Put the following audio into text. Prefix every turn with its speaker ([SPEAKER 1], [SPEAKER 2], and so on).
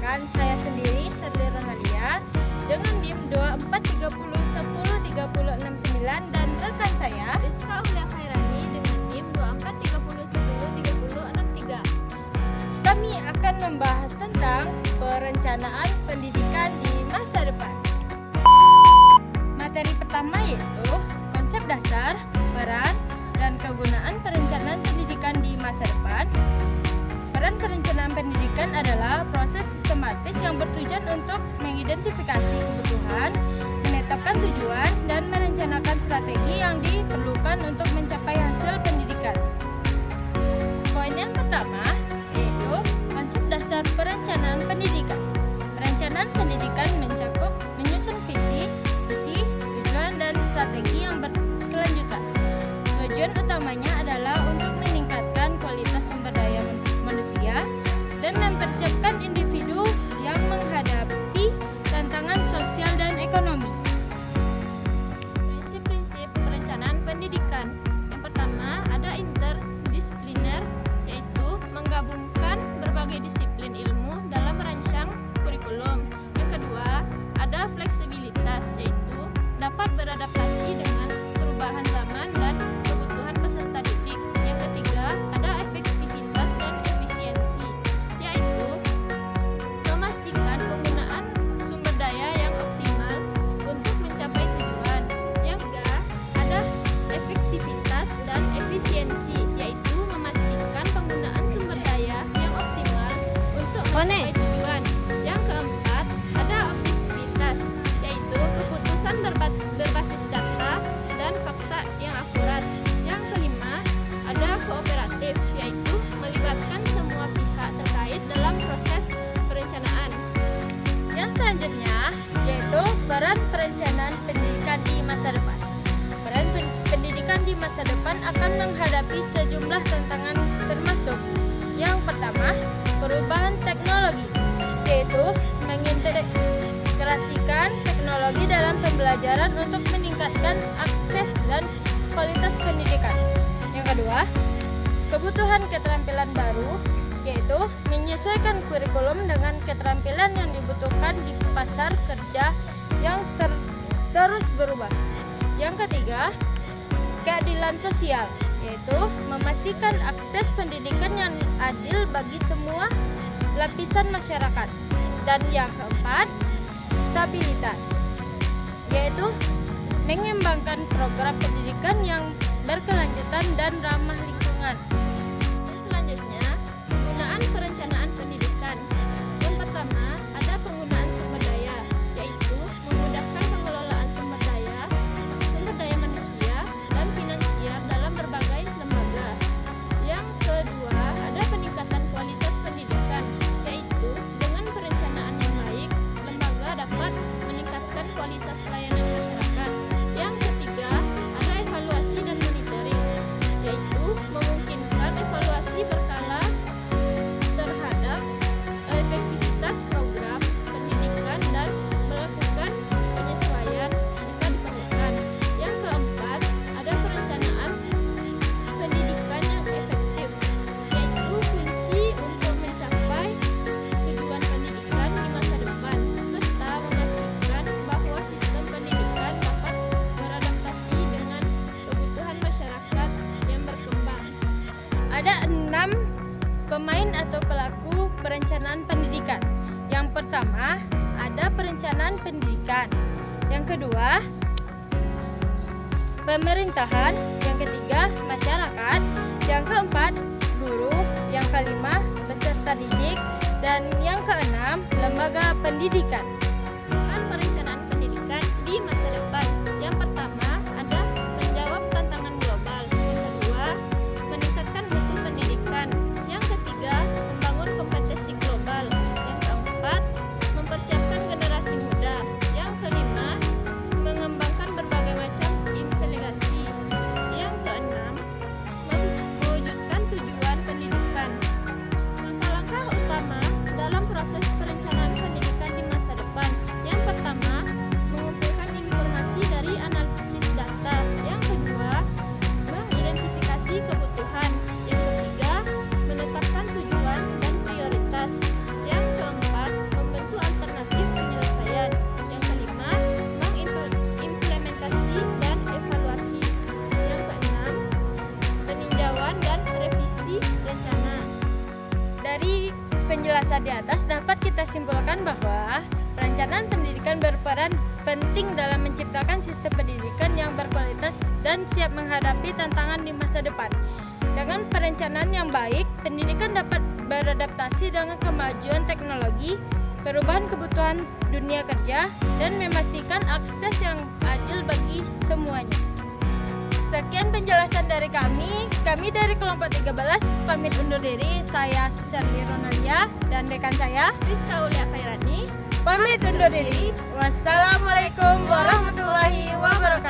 [SPEAKER 1] Perkenalkan, saya sendiri Serli Rohalia dengan NIM 2430103069 dan rekan saya
[SPEAKER 2] Rizka Aulia Khairani dengan NIM 2430103063.
[SPEAKER 1] Kami akan membahas tentang perencanaan pendidikan di masa depan. Materi pertama yaitu konsep dasar, peran, dan kegunaan perencanaan pendidikan di masa depan. Peran perencanaan pendidikan adalah proses sistematis yang bertujuan untuk mengidentifikasi kebutuhan, menetapkan tujuan, dan merencanakan strategi yang diperlukan untuk mencapai hasil pendidikan. Poin yang pertama yaitu konsep dasar perencanaan pendidikan. Perencanaan pendidikan mencakup menyusun visi, misi, tujuan, dan strategi yang berkelanjutan. Tujuan utamanya adalah untuk meningkatkan kualitas sumber daya manusia dan mempersiapkan individu yang menghadapi tantangan sosial dan ekonomi.
[SPEAKER 2] Prinsip-prinsip perencanaan pendidikan. Yang pertama, ada interdisipliner, yaitu menggabungkan berbagai disiplin ilmu dalam merancang kurikulum. Yang kedua, ada fleksibilitas, yaitu dapat beradaptasi dengan perubahan zaman dan kebutuhan peserta didik. Yang ketiga, ada efektivitas dan efisiensi, yaitu memastikan penggunaan sumber daya yang optimal untuk mencapai tujuan. Yang ketiga, ada efektivitas dan efisiensi, yaitu memastikan penggunaan sumber daya yang optimal untuk mencapai tujuan. Yang keempat, ada objektivitas, yaitu keputusan berbasis data dan fakta yang akurat. Yang kelima, ada kooperatif, yaitu melibatkan semua pihak terkait dalam proses perencanaan.
[SPEAKER 1] Yang selanjutnya yaitu peran perencanaan pendidikan di masa depan. Peran pendidikan di masa depan akan menghadapi sejumlah tantangan termasuk yang pertama, perubahan teknologi, yaitu mengintegrasikan teknologi dalam pembelajaran untuk meningkatkan akses dan kualitas pendidikan. Yang kedua, kebutuhan keterampilan baru, yaitu menyesuaikan kurikulum dengan keterampilan yang dibutuhkan di pasar kerja yang terus berubah. Yang ketiga, keadilan sosial, yaitu memastikan akses pendidikan yang adil bagi semua lapisan masyarakat. Dan yang keempat, stabilitas, yaitu mengembangkan program pendidikan yang berkelanjutan dan ramah lingkungan.
[SPEAKER 2] Selanjutnya, penggunaan perencanaan pendidikan. Yang pertama, ada penggunaan sumber daya, yaitu memudahkan pengelolaan sumber daya manusia dan finansial dalam berbagai lembaga. Yang kedua, ada peningkatan kualitas pendidikan, yaitu dengan perencanaan yang baik, lembaga dapat meningkatkan kualitas layanan masyarakat. Yang ketiga, ada evaluasi dan monitoring, yaitu memungkinkan evaluasi berkala terhadap efektivitas program pendidikan dan melakukan penyesuaian jika diperlukan. Yang keempat, ada perencanaan pendidikan yang efektif, yaitu kunci untuk mencapai tujuan pendidikan di masa depan, serta memastikan bahwa sistem pendidikan dapat beradaptasi dengan kebutuhan masyarakat yang berkembang.
[SPEAKER 1] Ada 6 pemain atau pelaku perencanaan pendidikan. Yang pertama, ada perencanaan pendidikan. Yang kedua, pemerintahan. Yang ketiga, masyarakat. Yang keempat, guru. Yang kelima, peserta didik. Dan yang keenam, lembaga pendidikan.
[SPEAKER 2] Peran perencanaan pendidikan di masa depan. Yang pertama, ada menjawab tantangan global. Yang kedua, meningkatkan mutu pendidikan. Yang ketiga, membangun kompetensi global. Yang keempat, mempersiapkan generasi muda. Yang kelima, mengembangkan berbagai macam integrasi. Yang keenam, mewujudkan tujuan pendidikan. Langkah-langkah utama dalam proses perencanaan pendidikan di masa depan.
[SPEAKER 1] penjelasan di atas dapat kita simpulkan bahwa perencanaan pendidikan berperan penting dalam menciptakan sistem pendidikan yang berkualitas dan siap menghadapi tantangan di masa depan. Dengan perencanaan yang baik, pendidikan dapat beradaptasi dengan kemajuan teknologi, perubahan kebutuhan dunia kerja, dan memastikan akses yang adil bagi semuanya. Sekian penjelasan dari kami dari kelompok 13 pamit undur diri. Saya Serli Ronalia dan rekan saya
[SPEAKER 2] Rizka Ulia Khairani
[SPEAKER 1] pamit undur diri. Wassalamualaikum warahmatullahi wabarakatuh.